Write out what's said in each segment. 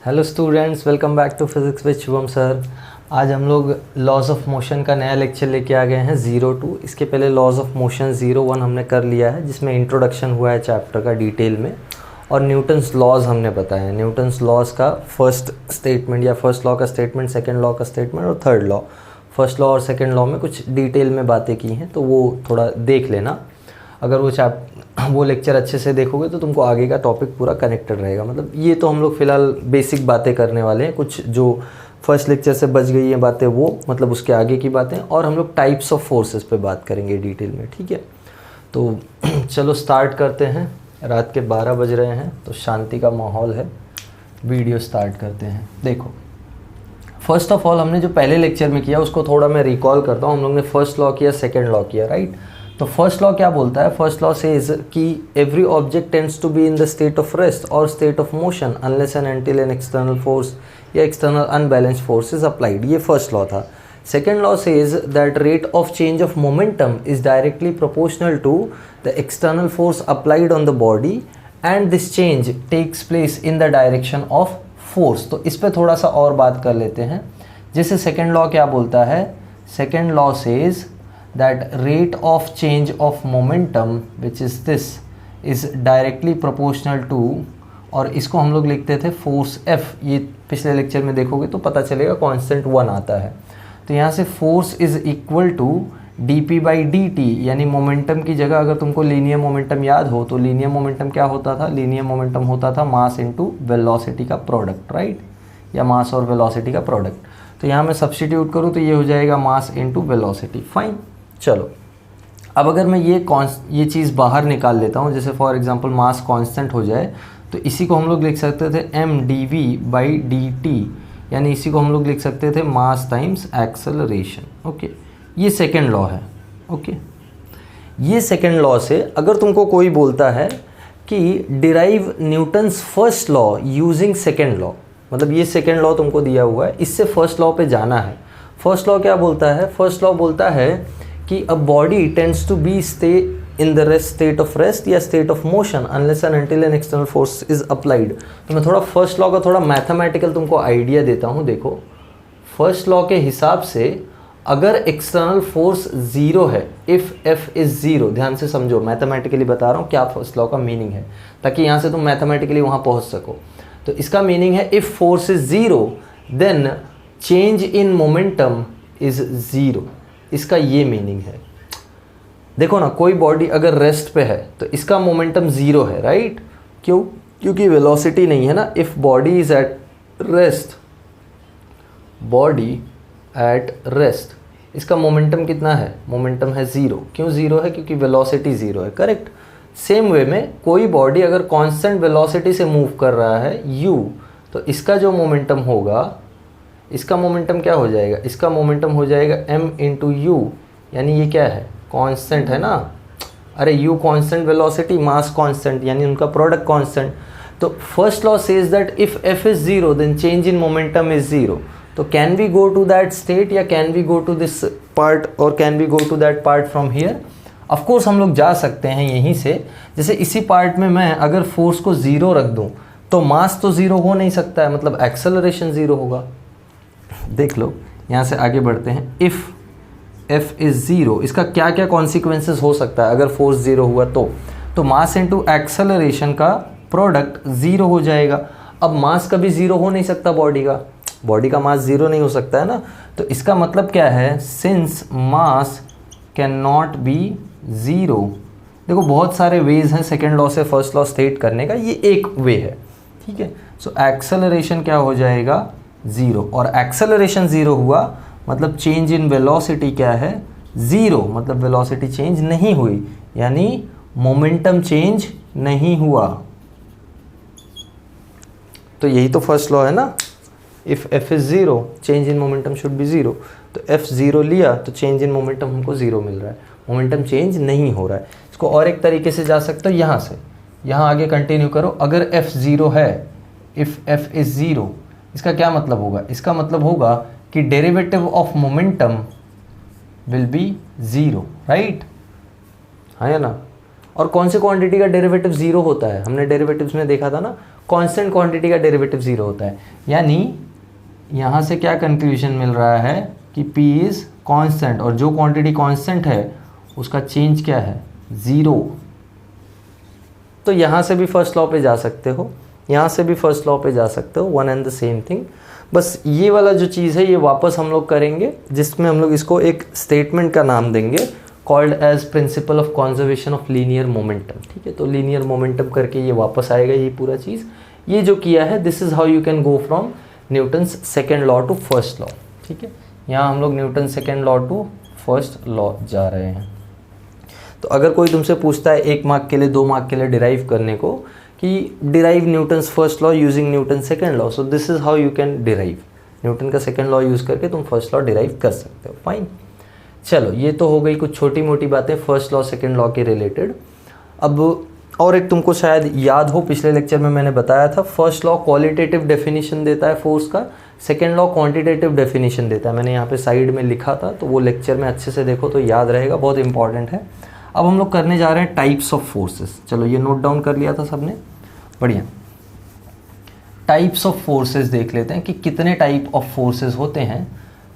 Hello students, welcome back to physics with Shubham sir. आज हम लोग लॉज ऑफ मोशन का नया लेक्चर लेके आ गए हैं 02। इसके पहले लॉज ऑफ मोशन 01 हमने कर लिया है, जिसमें इंट्रोडक्शन हुआ है चैप्टर का डिटेल में, और न्यूटन्स लॉज हमने बताया है। न्यूटन्स लॉज का फर्स्ट स्टेटमेंट या फर्स्ट लॉ का स्टेटमेंट, सेकेंड लॉ का स्टेटमेंट और थर्ड लॉ। फर्स्ट लॉ और सेकेंड लॉ में कुछ डिटेल में बातें की हैं, तो वो थोड़ा देख लेना। अगर वो लेक्चर अच्छे से देखोगे तो तुमको आगे का टॉपिक पूरा कनेक्टेड रहेगा। मतलब ये तो हम लोग फ़िलहाल बेसिक बातें करने वाले हैं, कुछ जो फर्स्ट लेक्चर से बच गई हैं बातें वो मतलब उसके आगे की बातें, और हम लोग टाइप्स ऑफ फोर्सेस पे बात करेंगे डिटेल में, ठीक है। तो चलो स्टार्ट करते हैं। रात के 12 बज रहे हैं तो शांति का माहौल है, वीडियो स्टार्ट करते हैं। देखो, फर्स्ट ऑफ ऑल हमने जो पहले लेक्चर में किया उसको थोड़ा मैं रिकॉल करता हूँ। हम लोग ने फर्स्ट लॉ किया, सेकेंड लॉ किया, राइट। तो फर्स्ट लॉ क्या बोलता है? फर्स्ट लॉ सेज कि every object tends to be in the state of rest और state of motion unless and until an external force या external unbalanced force is applied. ये first law था। Second law says that rate of change of momentum is directly proportional to the external force applied on the body and this change takes place in the direction of force. तो इस पर थोड़ा सा और बात कर लेते हैं। जैसे सेकेंड लॉ क्या बोलता है? Second law says that rate of change of momentum which is this is directly proportional to, और इसको हम लोग लिखते थे फोर्स F। ये पिछले लेक्चर में देखोगे तो पता चलेगा कांस्टेंट 1 आता है। तो यहाँ से force is equal to dp/dt, यानी मोमेंटम की जगह अगर तुमको लीनियर मोमेंटम याद हो तो लीनियर मोमेंटम क्या होता था? लीनियर मोमेंटम होता था मास इनटू वेलोसिटी का प्रोडक्ट, राइट, या मास और वेलोसिटी का प्रोडक्ट। तो यहाँ मैं सब्स्टिट्यूट करूँ तो ये हो जाएगा मास इनटू वेलोसिटी। फाइन, चलो अब अगर मैं ये चीज़ बाहर निकाल लेता हूँ, जैसे फॉर एग्जांपल मास कांस्टेंट हो जाए तो इसी को हम लोग लिख सकते थे mdv/dt, यानी इसी को हम लोग लिख सकते थे मास टाइम्स एक्सेलरेशन। ओके, ये सेकेंड लॉ है। ओके, ये सेकेंड लॉ से अगर तुमको कोई बोलता है कि derive Newton's first law using second law, मतलब ये सेकेंड लॉ तुमको दिया हुआ है, इससे फर्स्ट लॉ पे जाना है। फर्स्ट लॉ क्या बोलता है? फर्स्ट लॉ बोलता है कि a body tends to be stay in the rest state of rest या state of motion unless and until an external force is applied. तो मैं थोड़ा फर्स्ट लॉ का थोड़ा मैथमेटिकल तुमको आइडिया देता हूँ। देखो, फर्स्ट लॉ के हिसाब से अगर एक्सटर्नल फोर्स 0 है, इफ़ एफ इज़ 0, ध्यान से समझो, मैथमेटिकली बता रहा हूँ क्या फर्स्ट लॉ का मीनिंग है, ताकि यहाँ से तुम मैथमेटिकली वहाँ पहुँच सको। तो इसका मीनिंग है if force is 0 then change in momentum is 0। इसका ये मीनिंग है। देखो ना, कोई बॉडी अगर रेस्ट पे है तो इसका मोमेंटम 0 है, राइट। क्यों? क्योंकि वेलोसिटी नहीं है ना। If body is at rest, body at rest, इसका मोमेंटम कितना है? मोमेंटम है 0। क्यों 0 है? क्योंकि वेलोसिटी 0 है, करेक्ट। सेम वे में कोई बॉडी अगर कांस्टेंट वेलोसिटी से मूव कर रहा है u, तो इसका जो मोमेंटम होगा, इसका मोमेंटम क्या हो जाएगा? इसका मोमेंटम हो जाएगा m इंटू यू, यानी ये क्या है? कांस्टेंट है ना। अरे u constant, velocity mass constant, यानी उनका प्रोडक्ट कांस्टेंट। तो first law says that if f is 0 then change in momentum is 0। तो can we go to that state या can we go to this part और can we go to that part from here? Of course हम लोग जा सकते हैं यहीं से। जैसे इसी पार्ट में मैं अगर फोर्स को 0 रख दूं तो मास तो 0 हो नहीं सकता है, मतलब एक्सेलरेशन 0 होगा। देख लो, यहाँ से आगे बढ़ते हैं। इफ़ f इज़ 0, इसका क्या क्या कॉन्सिक्वेंसेस हो सकता है अगर फोर्स 0 हुआ तो मास इनटू एक्सेलरेशन का प्रोडक्ट 0 हो जाएगा। अब मास कभी 0 हो नहीं सकता, बॉडी का मास 0 नहीं हो सकता है ना। तो इसका मतलब क्या है? Since mass can not be 0। देखो, बहुत सारे वेज हैं सेकेंड लॉ से फर्स्ट लॉ स्टेट करने का, ये एक वे है, ठीक है। सो एक्सेलरेशन क्या हो जाएगा? 0। और एक्सेलरेशन 0 हुआ मतलब चेंज इन वेलोसिटी क्या है? 0, मतलब वेलोसिटी चेंज नहीं हुई, यानी मोमेंटम चेंज नहीं हुआ। तो यही तो फर्स्ट लॉ है ना। If f is 0 change in momentum should be 0। तो f 0 लिया तो चेंज इन मोमेंटम हमको 0 मिल रहा है, मोमेंटम चेंज नहीं हो रहा है। इसको और एक तरीके से जा सकते हो, यहाँ से यहाँ आगे कंटिन्यू करो। अगर f 0 है, इफ़ f इज़ 0, इसका क्या मतलब होगा? इसका मतलब होगा कि derivative of momentum will be 0, right, हाँ या ना। और कौन से क्वांटिटी का डेरिवेटिव 0 होता है? हमने डेरिवेटिव्स में देखा था ना, कांस्टेंट क्वांटिटी का डेरिवेटिव ज़ीरो होता है। यानी यहाँ से क्या कंक्लूजन मिल रहा है कि P इज़ कांस्टेंट, और जो क्वांटिटी कांस्टेंट है उसका चेंज क्या है, ज़ीरो। तो यहाँ से भी फर्स्ट लॉ पे जा सकते हो, यहाँ से भी फर्स्ट लॉ पे जा सकते हो, one and the same thing. बस ये वाला जो चीज़ है ये वापस हम लोग करेंगे, जिसमें हम लोग इसको एक स्टेटमेंट का नाम देंगे called as principle of conservation of linear momentum. ठीक है, तो लीनियर मोमेंटम करके ये वापस आएगा ये पूरा चीज़। ये जो किया है, this is how you can go from Newton's second law to first law. ठीक है, यहाँ हम लोग Newton second law to first law जा रहे हैं। तो अगर कोई तुमसे पूछता है 1 मार्क के लिए 2 मार्क के लिए डिराइव करने को कि derive Newton's first law using Newton second law, so this is how you can derive. Newton का सेकेंड लॉ यूज़ करके तुम फर्स्ट लॉ डिराइव कर सकते हो। फाइन, चलो ये तो हो गई कुछ छोटी मोटी बातें फर्स्ट लॉ सेकेंड लॉ के रिलेटेड। अब और एक तुमको शायद याद हो, पिछले लेक्चर में मैंने बताया था, फर्स्ट लॉ क्वालिटेटिव डेफिनेशन देता है फोर्स का, सेकेंड लॉ क्वांटिटेटिव डेफिनेशन देता है। मैंने यहाँ पे साइड में लिखा था, तो वो लेक्चर में अच्छे से देखो तो याद रहेगा, बहुत इंपॉर्टेंट है। अब हम लोग करने जा रहे हैं टाइप्स ऑफ फोर्सेस। चलो ये नोट डाउन कर लिया था सबने, बढ़िया। टाइप्स ऑफ फोर्सेस देख लेते हैं कि कितने टाइप ऑफ फोर्सेस होते हैं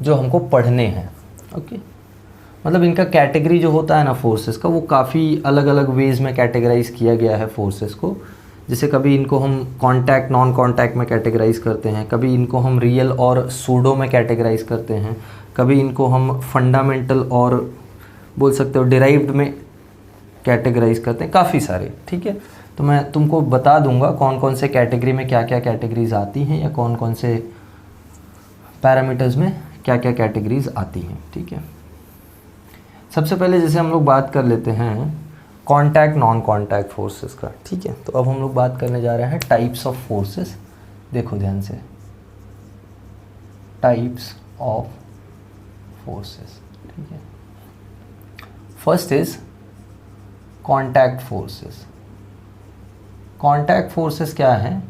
जो हमको पढ़ने हैं। ओके, मतलब इनका कैटेगरी जो होता है ना फोर्सेस का, वो काफ़ी अलग अलग वेज में कैटेगराइज किया गया है फोर्सेस को। जैसे कभी इनको हम कॉन्टैक्ट नॉन कॉन्टैक्ट में कैटेगराइज करते हैं, कभी इनको हम रियल और सूडो में कैटेगराइज करते हैं, कभी इनको हम फंडामेंटल और बोल सकते हो डिराइव्ड में कैटेगराइज करते हैं, काफ़ी सारे। ठीक है, तो मैं तुमको बता दूंगा कौन कौन से कैटेगरी में क्या क्या कैटेगरीज आती हैं, या कौन कौन से पैरामीटर्स में क्या क्या कैटेगरीज आती हैं। ठीक है, सबसे पहले जैसे हम लोग बात कर लेते हैं कॉन्टैक्ट नॉन कॉन्टैक्ट फोर्सेस का। ठीक है, तो अब हम लोग बात करने जा रहे हैं टाइप्स ऑफ फोर्सेस। देखो ध्यान से, टाइप्स ऑफ फोर्सेस। ठीक है, first is contact forces. Contact forces क्या है?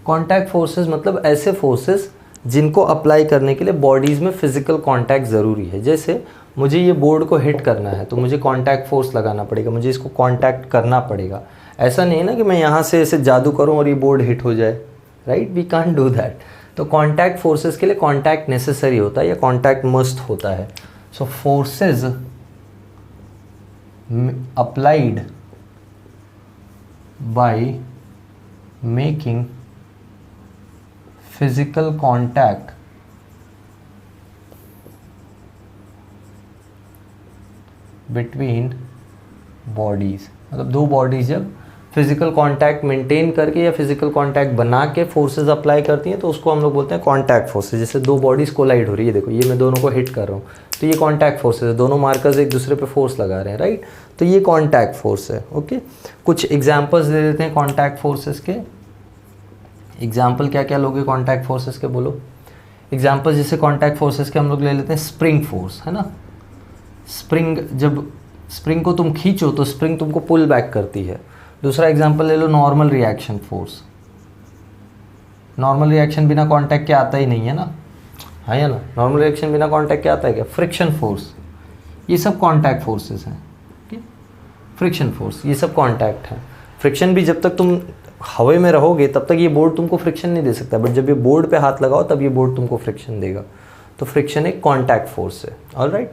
कॉन्टैक्ट फोर्सेस मतलब ऐसे फोर्सेस जिनको अप्लाई करने के लिए बॉडीज़ में फिजिकल कांटेक्ट ज़रूरी है। जैसे मुझे ये बोर्ड को हिट करना है तो मुझे कांटेक्ट फोर्स लगाना पड़ेगा, मुझे इसको कांटेक्ट करना पड़ेगा। ऐसा नहीं है ना कि मैं यहाँ से ऐसे जादू करूँ और ये बोर्ड हिट हो जाए, right? We can't do that. तो कांटेक्ट फोर्सेस के लिए कांटेक्ट नेसेसरी होता है या कांटेक्ट मस्ट होता है। So forces applied by making physical contact between bodies, मतलब दो बॉडीज़ जब फिजिकल कांटेक्ट मेंटेन करके या फिजिकल कांटेक्ट बना के फोर्सेस अप्लाई करती हैं तो उसको हम लोग बोलते हैं कांटेक्ट फोर्सेस। जैसे दो बॉडीज़ कोलाइड हो रही है, देखो ये मैं दोनों को हिट कर रहा हूँ तो ये कांटेक्ट फोर्सेस है, दोनों मार्कर्स एक दूसरे पे फोर्स लगा रहे हैं, राइट? तो ये कांटेक्ट फोर्स है। ओके, कुछ एग्जाम्पल्स दे देते हैं कांटेक्ट फोर्सेस के। एग्जाम्पल क्या क्या लोगे कांटेक्ट फोर्सेस के, बोलो एग्जाम्पल। जैसे कांटेक्ट फोर्सेस के हम लोग ले लेते हैं स्प्रिंग फोर्स, है ना? स्प्रिंग, जब स्प्रिंग को तुम खींचो तो स्प्रिंग तुमको पुल बैक करती है। दूसरा एग्जांपल ले लो normal reaction force. Normal reaction बिना कांटेक्ट के आता ही नहीं है ना, है या ना? नॉर्मल रिएक्शन बिना कांटेक्ट के आता है क्या? फ्रिक्शन फोर्स, ये सब कांटेक्ट फोर्सेस हैं। फ्रिक्शन फोर्स, ये सब कांटेक्ट है। फ्रिक्शन भी जब तक तुम हवा में रहोगे तब तक ये बोर्ड तुमको फ्रिक्शन नहीं दे सकता, बट जब ये बोर्ड पे हाथ लगाओ तब ये बोर्ड तुमको फ्रिक्शन देगा। तो फ्रिक्शन एक कांटेक्ट फोर्स है। ऑलराइट,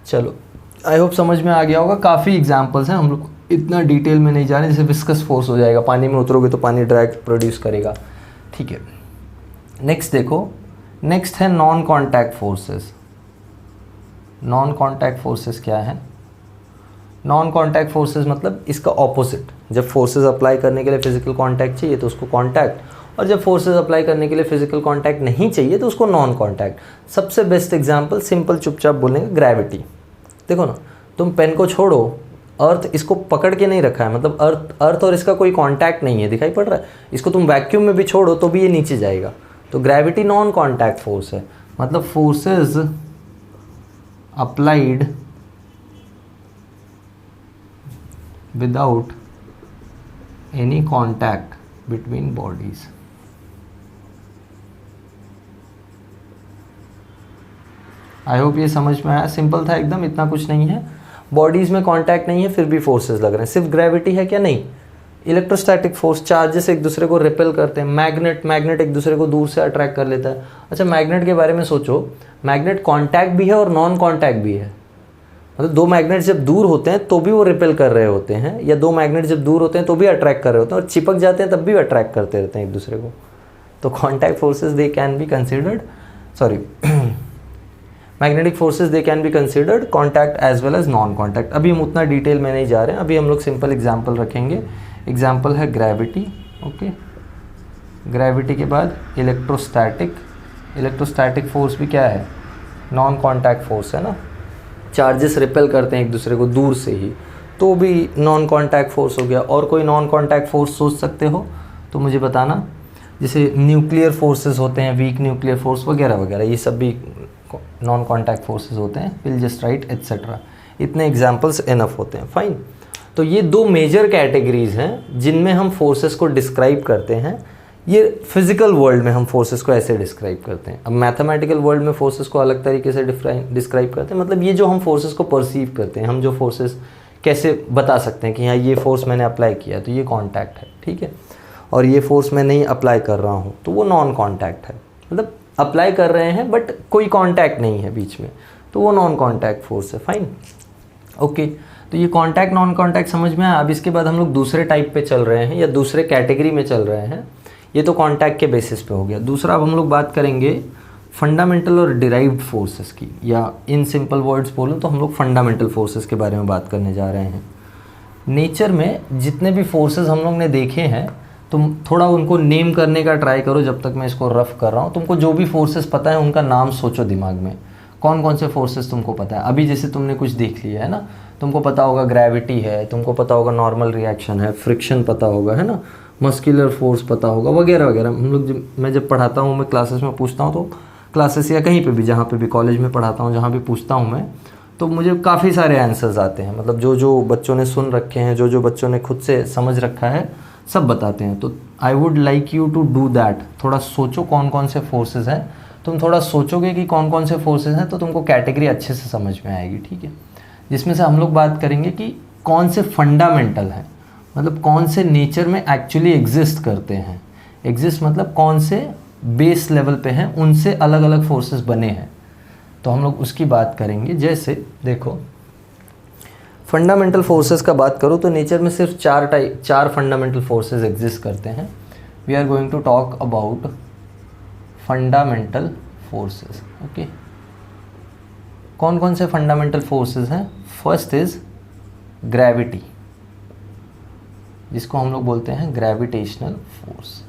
चलो आई होप समझ में आ गया होगा। काफ़ी एग्जांपल्स हैं, हम लोग इतना डिटेल में नहीं जा रहे। जैसे विस्कस फोर्स हो जाएगा, पानी में उतरोगे तो पानी ड्रैग प्रोड्यूस करेगा, ठीक है। नेक्स्ट देखो, नेक्स्ट है non contact forces. Non contact forces क्या है? नॉन कॉन्टैक्ट फोर्सेस मतलब इसका ऑपोजिट। जब फोर्सेस अप्लाई करने के लिए फिजिकल कॉन्टैक्ट चाहिए तो उसको कॉन्टैक्ट, और जब फोर्सेस अप्लाई करने के लिए फिजिकल कॉन्टैक्ट नहीं चाहिए तो उसको नॉन कॉन्टैक्ट। सबसे बेस्ट एग्जांपल सिंपल चुपचाप बोलेंगे, ग्रेविटी। देखो ना, तुम पेन को छोड़ो, अर्थ इसको पकड़ के नहीं रखा है, मतलब अर्थ और इसका कोई कांटेक्ट नहीं है, दिखाई पड़ रहा है। इसको तुम वैक्यूम में भी छोड़ो तो भी ये नीचे जाएगा। तो ग्रेविटी नॉन कांटेक्ट फोर्स है, मतलब forces applied without any contact between bodies. I hope ये समझ में आया। सिंपल था एकदम, इतना कुछ नहीं है। बॉडीज़ में कांटेक्ट नहीं है फिर भी फोर्सेस लग रहे हैं। सिर्फ ग्रेविटी है क्या? नहीं, इलेक्ट्रोस्टैटिक फोर्स, चार्जेस एक दूसरे को रिपेल करते हैं। मैग्नेट एक दूसरे को दूर से अट्रैक्ट कर लेता है। अच्छा, मैग्नेट के बारे में सोचो, मैग्नेट कॉन्टैक्ट भी है और नॉन कॉन्टैक्ट भी है। मतलब दो मैग्नेट जब दूर होते हैं तो भी वो रिपेल कर रहे होते हैं, या दो मैग्नेट जब दूर होते हैं तो भी अट्रैक्ट कर रहे होते हैं, और चिपक जाते हैं तब भी अट्रैक्ट करते रहते हैं एक दूसरे को। तो contact forces they can be considered, sorry magnetic forces they can be considered contact as well as non contact. अभी हम उतना डिटेल में नहीं जा रहे हैं, अभी हम लोग सिंपल एग्जाम्पल रखेंगे। एग्जाम्पल है ग्रेविटी। ओके, ग्रेविटी के बाद इलेक्ट्रोस्टैटिक। इलेक्ट्रोस्टैटिक फोर्स भी क्या है? नॉन कॉन्टैक्ट फोर्स है ना, चार्जेस रिपेल करते हैं एक दूसरे को दूर से ही, तो भी नॉन कॉन्टैक्ट फोर्स हो गया। और कोई नॉन कॉन्टैक्ट फोर्स सोच सकते हो तो मुझे बताना, जैसे न्यूक्लियर फोर्सेस होते हैं, वीक न्यूक्लियर फोर्स वगैरह वगैरह, ये सब भी नॉन कॉन्टैक्ट फोर्सेस होते हैं। Will just right etcetera. इतने एग्जाम्पल्स इनफ होते हैं। फाइन। तो ये दो मेजर कैटेगरीज हैं जिनमें हम फोर्सेस को डिस्क्राइब करते हैं। ये फिजिकल वर्ल्ड में हम फोर्सेस को ऐसे डिस्क्राइब करते हैं। अब मैथमेटिकल वर्ल्ड में फोर्सेस को अलग तरीके से डिस्क्राइब करते हैं। मतलब ये जो हम फोर्सेस को परसीव करते हैं, हम जो फोर्सेस कैसे बता सकते हैं कि हाँ ये फोर्स मैंने अप्लाई किया तो ये कॉन्टैक्ट है, ठीक है, और ये फोर्स मैं नहीं अप्लाई कर रहा हूँ तो वो नॉन कॉन्टैक्ट है। मतलब अप्लाई कर रहे हैं बट कोई कॉन्टैक्ट नहीं है बीच में, तो वो नॉन कॉन्टैक्ट फोर्स है। फाइन। ओके, तो ये कॉन्टैक्ट नॉन कॉन्टैक्ट समझ में आया। अब इसके बाद हम लोग दूसरे टाइप पे चल रहे हैं या दूसरे कैटेगरी में चल रहे हैं। ये तो कॉन्टैक्ट के बेसिस पे हो गया। दूसरा अब हम लोग बात करेंगे फंडामेंटल और डिराइव्ड फोर्सेस की, या इन सिंपल वर्ड्स बोलूँ तो हम लोग फंडामेंटल फोर्सेस के बारे में बात करने जा रहे हैं। नेचर में जितने भी फोर्सेस हम लोग ने देखे हैं, तुम थोड़ा उनको नेम करने का ट्राई करो जब तक मैं इसको रफ कर रहा हूँ। तुमको जो भी फोर्सेस पता है उनका नाम सोचो दिमाग में, कौन कौन से फोर्सेस तुमको पता है। अभी जैसे तुमने कुछ देख लिया है ना, तुमको पता होगा ग्रेविटी है, तुमको पता होगा नॉर्मल रिएक्शन है, फ्रिक्शन पता होगा, है ना, मस्कुलर फोर्स पता होगा, वगैरह वगैरह। हम लोग मैं जब पढ़ाता हूँ, मैं क्लासेस में पूछता हूँ, तो क्लासेस या कहीं पे भी, जहाँ पे भी कॉलेज में पढ़ाता हूँ, जहाँ भी पूछता हूँ मैं, तो मुझे काफ़ी सारे आंसर्स आते हैं। मतलब जो जो बच्चों ने सुन रखे हैं, जो जो बच्चों ने खुद से समझ रखा है, सब बताते हैं। तो I would like you to do that. थोड़ा सोचो कौन कौन से फोर्सेस हैं। तुम थोड़ा सोचोगे कि कौन कौन से फोर्सेस हैं तो तुमको कैटेगरी अच्छे से समझ में आएगी, ठीक है। जिसमें से हम लोग बात करेंगे कि कौन से फंडामेंटल हैं, मतलब कौन से नेचर में एक्चुअली एग्जिस्ट करते हैं। एग्जिस्ट मतलब कौन से बेस लेवल पे हैं, उनसे अलग अलग फोर्सेस बने हैं, तो हम लोग उसकी बात करेंगे। जैसे देखो, फंडामेंटल फोर्सेस का बात करो तो नेचर में सिर्फ चार फंडामेंटल फोर्सेस एग्जिस्ट करते हैं। We are going to talk about fundamental forces. Okay, कौन कौन से फंडामेंटल फोर्सेस हैं? फर्स्ट इज ग्रेविटी, जिसको हम लोग बोलते हैं ग्रेविटेशनल फोर्स,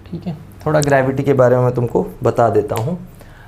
ठीक है। थोड़ा ग्रेविटी के बारे में मैं तुमको बता देता हूँ।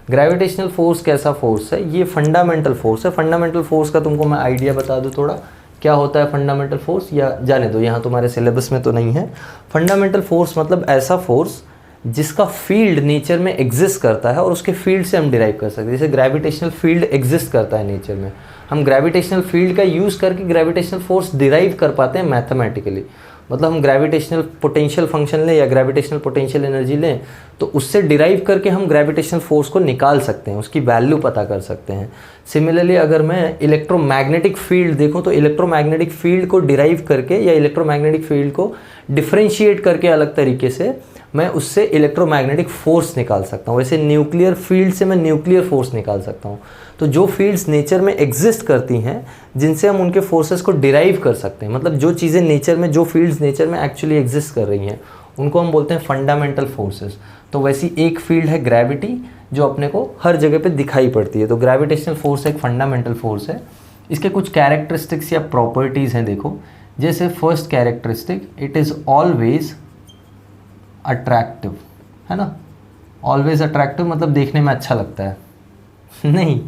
ग्रेविटेशनल फोर्स कैसा फोर्स है? ये फंडामेंटल फोर्स है। फंडामेंटल फोर्स का तुमको मैं आइडिया बता दूँ थोड़ा, क्या होता है फंडामेंटल फोर्स, या जाने दो, यहाँ तुम्हारे सिलेबस में तो नहीं है। फंडामेंटल फोर्स मतलब ऐसा फोर्स जिसका फील्ड नेचर में एग्जिस्ट करता है और उसके फील्ड से हम डिराइव कर सकते हैं। जैसे ग्रेविटेशनल फील्ड एग्जिस्ट करता है नेचर में, हम ग्रेविटेशनल फील्ड का यूज़ करके ग्रेविटेशनल फोर्स डिराइव कर पाते हैं मैथमेटिकली। मतलब हम ग्रेविटेशनल पोटेंशियल फंक्शन लें या ग्रेविटेशनल पोटेंशियल एनर्जी लें, तो उससे डिराइव करके हम ग्रेविटेशनल फोर्स को निकाल सकते हैं, उसकी वैल्यू पता कर सकते हैं। सिमिलरली अगर मैं इलेक्ट्रोमैग्नेटिक फील्ड देखूं तो इलेक्ट्रोमैग्नेटिक फील्ड को डिराइव करके या इलेक्ट्रोमैग्नेटिक फील्ड को डिफ्रेंशिएट करके अलग तरीके से मैं उससे इलेक्ट्रोमैग्नेटिक फोर्स निकाल सकता हूँ। वैसे न्यूक्लियर फील्ड से मैं न्यूक्लियर फोर्स निकाल सकता हूँ। तो जो फील्ड्स नेचर में एग्जिस्ट करती हैं, जिनसे हम उनके फोर्सेस को डिराइव कर सकते हैं, मतलब जो चीज़ें नेचर में, जो फील्ड्स नेचर में एक्चुअली एग्जिस्ट कर रही हैं, उनको हम बोलते हैं फंडामेंटल फोर्सेस। तो वैसी एक फील्ड है ग्रेविटी, जो अपने को हर जगह पे दिखाई पड़ती है। तो ग्रेविटेशनल फोर्स एक फंडामेंटल फोर्स है। इसके कुछ कैरेक्टरिस्टिक्स या प्रॉपर्टीज़ हैं, देखो। जैसे first characteristic, it is always attractive, है ना। ऑलवेज अट्रैक्टिव मतलब देखने में अच्छा लगता है नहीं,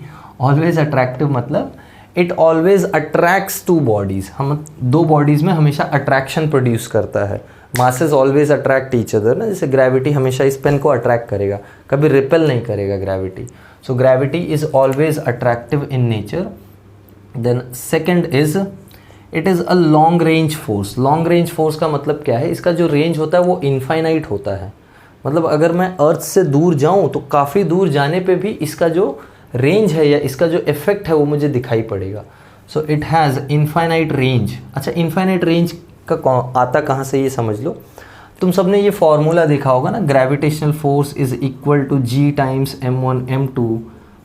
ऑलवेज अट्रैक्टिव मतलब it always attracts to bodies. हम दो बॉडीज़ में हमेशा अट्रैक्शन प्रोड्यूस करता है। Masses always attract each other ना, जैसे ग्रेविटी हमेशा इस पेन को अट्रैक्ट करेगा, कभी रिपेल नहीं करेगा gravity. So gravity is always attractive in nature. Then second is it is a long range force. Long range force का मतलब क्या है? इसका जो रेंज होता है वो इनफाइनाइट होता है। मतलब अगर मैं अर्थ से दूर जाऊं तो काफ़ी दूर जाने पे भी इसका जो रेंज है या इसका जो इफेक्ट है वो मुझे दिखाई पड़ेगा। So it has infinite range. अच्छा, इनफाइनाइट रेंज का आता कहाँ से ये समझ लो। तुम सबने ये फॉर्मूला देखा होगा ना, gravitational force is equal to G times m1 m2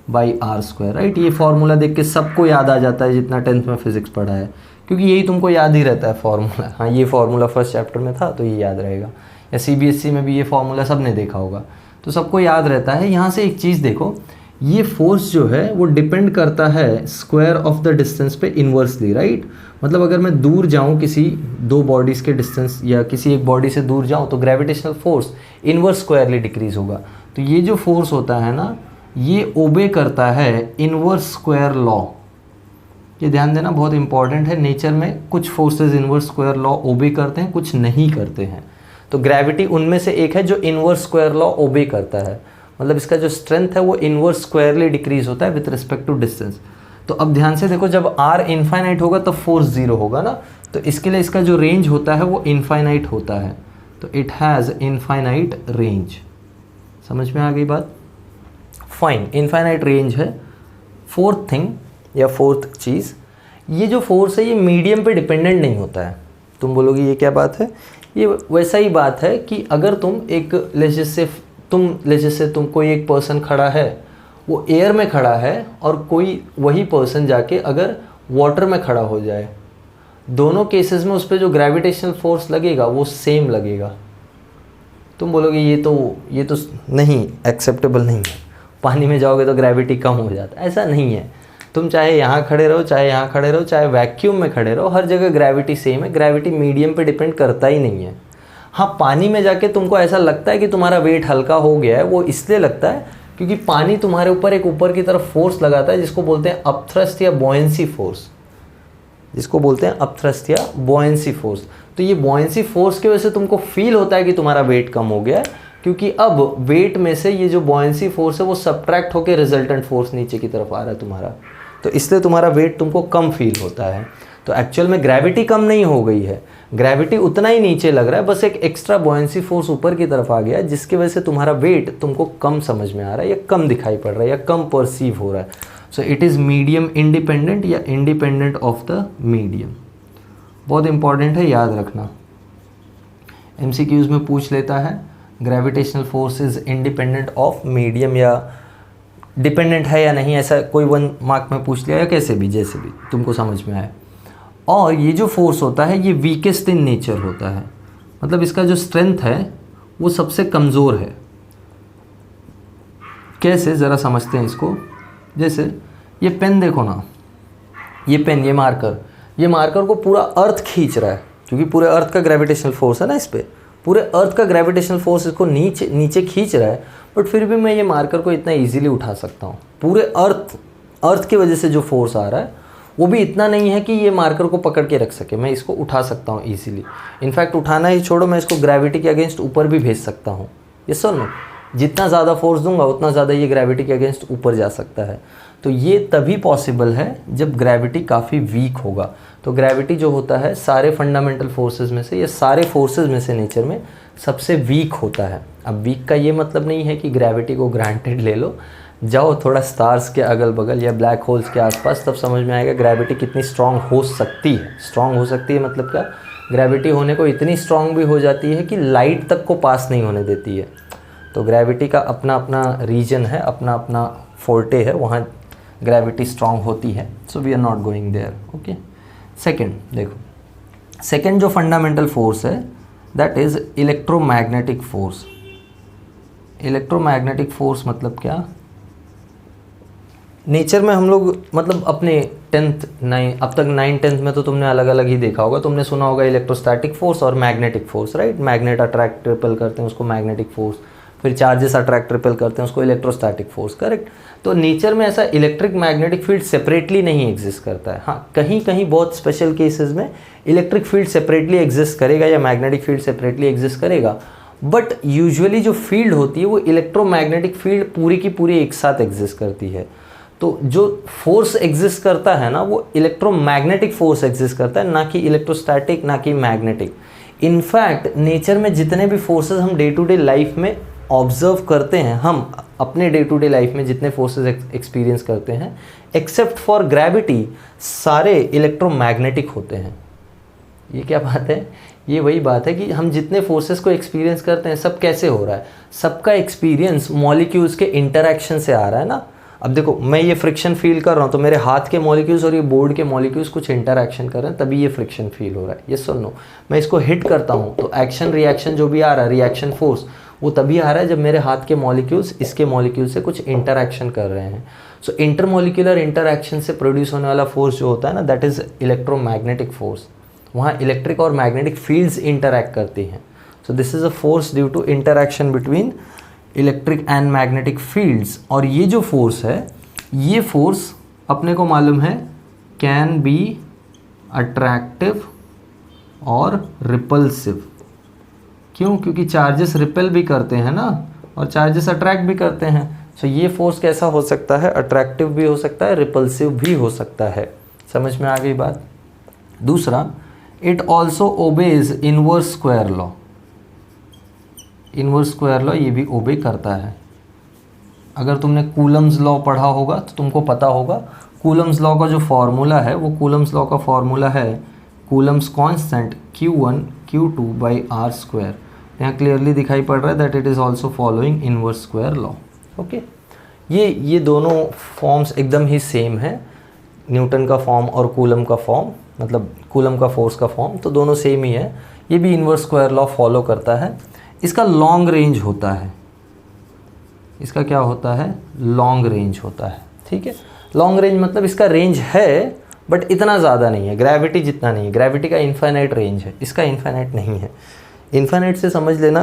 by R square, right. ये फॉर्मूला देख के सबको याद आ जाता है जितना 10th में फिजिक्स पढ़ा है, क्योंकि यही तुमको याद ही रहता है फॉर्मूला। हाँ, ये फॉर्मूला फर्स्ट चैप्टर में था तो ये याद रहेगा, या CBSE में भी ये फॉर्मूला सब ने देखा होगा, तो सबको याद रहता है। यहाँ से एक चीज़ देखो, ये फोर्स जो है वो डिपेंड करता है स्क्वायर ऑफ द डिस्टेंस पे इन्वर्सली, राइट। मतलब अगर मैं दूर जाऊँ किसी दो बॉडीज़ के डिस्टेंस या किसी एक बॉडी से दूर जाऊँ तो ग्रेविटेशनल फोर्स इन्वर्स स्क्वायरली डिक्रीज होगा। तो ये जो फोर्स होता है ना, ये ओबे करता है इन्वर्स स्क्वायर लॉ। ये ध्यान देना, बहुत इंपॉर्टेंट है। नेचर में कुछ फोर्सेस इन्वर्स स्क्वायर लॉ ओबे करते हैं, कुछ नहीं करते हैं। तो ग्रेविटी उनमें से एक है जो इन्वर्स स्क्वायर लॉ ओबे करता है, मतलब इसका जो स्ट्रेंथ है वो इन्वर्स स्क्वायरली डिक्रीज होता है विद रिस्पेक्ट टू डिस्टेंस। तो अब ध्यान से देखो, जब r इनफाइनाइट होगा तब फोर्स जीरो होगा ना, तो इसके लिए इसका जो रेंज होता है वो इनफाइनाइट होता है, तो इट हैज़ इनफाइनाइट रेंज। समझ में आ गई बात? फाइन, इनफाइनाइट रेंज है। फोर्थ थिंग या फोर्थ चीज़, ये जो फोर्स है ये मीडियम पे डिपेंडेंट नहीं होता है। तुम बोलोगे ये क्या बात है? ये वैसा ही बात है कि अगर तुम एक जैसे तुम कोई एक पर्सन खड़ा है, वो एयर में खड़ा है, और कोई वही पर्सन जाके अगर वाटर में खड़ा हो जाए, दोनों केसेस में उस पर जो ग्रेविटेशनल फोर्स लगेगा वो सेम लगेगा। तुम बोलोगे ये तो नहीं, एक्सेप्टेबल नहीं है, पानी में जाओगे तो ग्रेविटी कम हो जाता है। ऐसा नहीं है, तुम चाहे यहाँ खड़े रहो, चाहे यहाँ खड़े रहो, चाहे वैक्यूम में खड़े रहो, हर जगह ग्रेविटी सेम है। ग्रेविटी मीडियम पे डिपेंड करता ही नहीं है। हाँ, पानी में जाके तुमको ऐसा लगता है कि तुम्हारा वेट हल्का हो गया है, वो इसलिए लगता है क्योंकि पानी तुम्हारे ऊपर एक ऊपर की तरफ फोर्स लगाता है जिसको बोलते हैं अपथ्रस्ट या बॉयंसी फोर्स, तो ये बॉयंसी फोर्स की वजह से तुमको फील होता है कि तुम्हारा वेट कम हो गया है, क्योंकि अब वेट में से ये जो बॉयंसी फोर्स है वो सब्ट्रैक्ट होकर रिजल्टेंट फोर्स नीचे की तरफ आ रहा है तुम्हारा, तो इसलिए तुम्हारा वेट तुमको कम फील होता है। तो एक्चुअल में ग्रेविटी कम नहीं हो गई है, ग्रेविटी उतना ही नीचे लग रहा है, बस एक एक्स्ट्रा बॉयंसी फोर्स ऊपर की तरफ आ गया है जिसकी वजह से तुम्हारा वेट तुमको कम समझ में आ रहा है, या कम दिखाई पड़ रहा है, या कम परसीव हो रहा है। सो इट इज़ मीडियम इंडिपेंडेंट या इंडिपेंडेंट ऑफ द मीडियम। बहुत इंपॉर्टेंट है, याद रखना। MCQs में पूछ लेता है gravitational force is independent of medium, या डिपेंडेंट है या नहीं, ऐसा कोई 1 मार्क में पूछ लिया, या कैसे भी, जैसे भी तुमको समझ में आए। और ये जो फोर्स होता है ये वीकेस्ट इन नेचर होता है, मतलब इसका जो स्ट्रेंथ है वो सबसे कमज़ोर है। कैसे, ज़रा समझते हैं इसको। जैसे ये पेन देखो ना, ये पेन, ये मार्कर को पूरा अर्थ खींच रहा है, क्योंकि पूरे अर्थ का ग्रेविटेशनल फोर्स है ना इस पर, पूरे अर्थ का ग्रेविटेशनल फोर्स इसको नीचे खींच रहा है, बट फिर भी मैं ये मार्कर को इतना इजीली उठा सकता हूँ। पूरे अर्थ की वजह से जो फोर्स आ रहा है वो भी इतना नहीं है कि ये मार्कर को पकड़ के रख सके, मैं इसको उठा सकता हूँ ईजिली। इनफैक्ट उठाना ही छोड़ो, मैं इसको ग्रेविटी के अगेंस्ट ऊपर भी भेज सकता हूँ। ये सुन लो, जितना ज़्यादा फोर्स दूंगा उतना ज़्यादा ये ग्रेविटी के अगेंस्ट ऊपर जा सकता है। तो ये तभी पॉसिबल है जब ग्रेविटी काफ़ी वीक होगा। तो ग्रेविटी जो होता है सारे फंडामेंटल फोर्सेस में से, या सारे फोर्सेस में से नेचर में सबसे वीक होता है। अब वीक का ये मतलब नहीं है कि ग्रेविटी को ग्रांटेड ले लो, जाओ थोड़ा स्टार्स के अगल बगल या ब्लैक होल्स के आसपास, तब समझ में आएगा ग्रेविटी कितनी स्ट्रांग हो सकती है। स्ट्रांग हो सकती है मतलब क्या, ग्रेविटी होने को इतनी स्ट्रांग भी हो जाती है कि लाइट तक को पास नहीं होने देती है। तो ग्रेविटी का अपना अपना रीजन है, अपना अपना फोर्टे है, वहाँ ग्रेविटी स्ट्रांग होती है। So we are not going there. Okay, second देखो, सेकेंड जो फंडामेंटल फोर्स है that is electromagnetic force. Electromagnetic force मतलब क्या, नेचर में हम लोग मतलब अपने अब तक 9th-10th में तो तुमने अलग अलग ही देखा होगा। तुमने सुना होगा इलेक्ट्रोस्टैटिक फोर्स और magnetic force, right. Magnet attract repel करते हैं उसको मैग्नेटिक फोर्स, फिर चार्जेस अट्रैक्ट रिपेल करते हैं उसको इलेक्ट्रोस्टैटिक फोर्स, करेक्ट। तो नेचर में ऐसा इलेक्ट्रिक मैग्नेटिक फील्ड सेपरेटली नहीं एग्जिस्ट करता है। हाँ, कहीं कहीं बहुत स्पेशल केसेस में इलेक्ट्रिक फील्ड सेपरेटली एग्जिस्ट करेगा या मैग्नेटिक फील्ड सेपरेटली एग्जिस्ट करेगा, बट यूजुअली जो फील्ड होती है वो इलेक्ट्रोमैग्नेटिक फील्ड पूरी की पूरी एक साथ एग्जिस्ट करती है। तो जो फोर्स एग्जिस्ट करता है ना वो इलेक्ट्रोमैग्नेटिक फोर्स एग्जिस्ट करता है, ना कि इलेक्ट्रोस्टैटिक, ना कि मैग्नेटिक। इनफैक्ट नेचर में जितने भी फोर्सेस हम डे टू डे लाइफ में ऑब्जर्व करते हैं, हम अपने डे टू डे लाइफ में जितने फोर्सेस एक्सपीरियंस करते हैं, एक्सेप्ट फॉर ग्रेविटी, सारे इलेक्ट्रोमैग्नेटिक होते हैं। ये क्या बात है, ये वही बात है कि हम जितने फोर्सेस को एक्सपीरियंस करते हैं सब कैसे हो रहा है, सबका एक्सपीरियंस मॉलिक्यूल्स के इंटरैक्शन से आ रहा है ना। अब देखो मैं ये फ्रिक्शन फील कर रहा हूँ तो मेरे हाथ के मॉलिक्यूल्स और ये बोर्ड के मॉलिक्यूल्स कुछ इंटरैक्शन कर रहे हैं तभी ये फ्रिक्शन फील हो रहा है, ये सुनो। मैं इसको हिट करता हूँ तो एक्शन रिएक्शन जो भी आ रहा है, रिएक्शन फोर्स, वो तभी आ रहा है जब मेरे हाथ के मॉलिक्यूल्स इसके मॉलिक्यूल से कुछ इंटरैक्शन कर रहे हैं। सो इंटरमॉलिक्यूलर इंटरैक्शन से प्रोड्यूस होने वाला फोर्स जो होता है ना, दैट इज़ इलेक्ट्रोमैग्नेटिक फोर्स। वहाँ इलेक्ट्रिक और मैग्नेटिक फील्ड्स इंटरैक्ट करती हैं। So this is a force due to interaction between electric and magnetic fields. और ये जो फोर्स है, ये फोर्स अपने को मालूम है कैन बी अट्रैक्टिव और रिपल्सिव। क्यों? क्योंकि चार्जेस रिपेल भी करते हैं ना और चार्जेस अट्रैक्ट भी करते हैं। सो ये फोर्स कैसा हो सकता है, अट्रैक्टिव भी हो सकता है, रिपल्सिव भी हो सकता है। समझ में आ गई बात। दूसरा, it also obeys inverse square law. Inverse square law ये भी ओबे करता है। अगर तुमने कूलम्स लॉ पढ़ा होगा तो तुमको पता होगा कूलम्स लॉ का जो फॉर्मूला है, वो कूलम्स लॉ का फॉर्मूला है Coulomb's constant Q1 Q2 by R square. यहाँ क्लियरली दिखाई पड़ रहा है that it is also following inverse square law. Okay, ये दोनों फॉर्म्स एकदम ही सेम है, न्यूटन का फॉर्म और कूलम का फॉर्म, मतलब कूलम का फोर्स का फॉर्म, तो दोनों सेम ही है। ये भी इनवर्स स्क्वायर लॉ फॉलो करता है। इसका लॉन्ग रेंज होता है, इसका क्या होता है, लॉन्ग रेंज होता है। ठीक है, लॉन्ग रेंज मतलब इसका रेंज है बट इतना ज़्यादा नहीं है, ग्रेविटी जितना नहीं है। ग्रेविटी का इन्फाइनाइट रेंज है, इसका इन्फाइनाइट नहीं है। इन्फाइनाइट से समझ लेना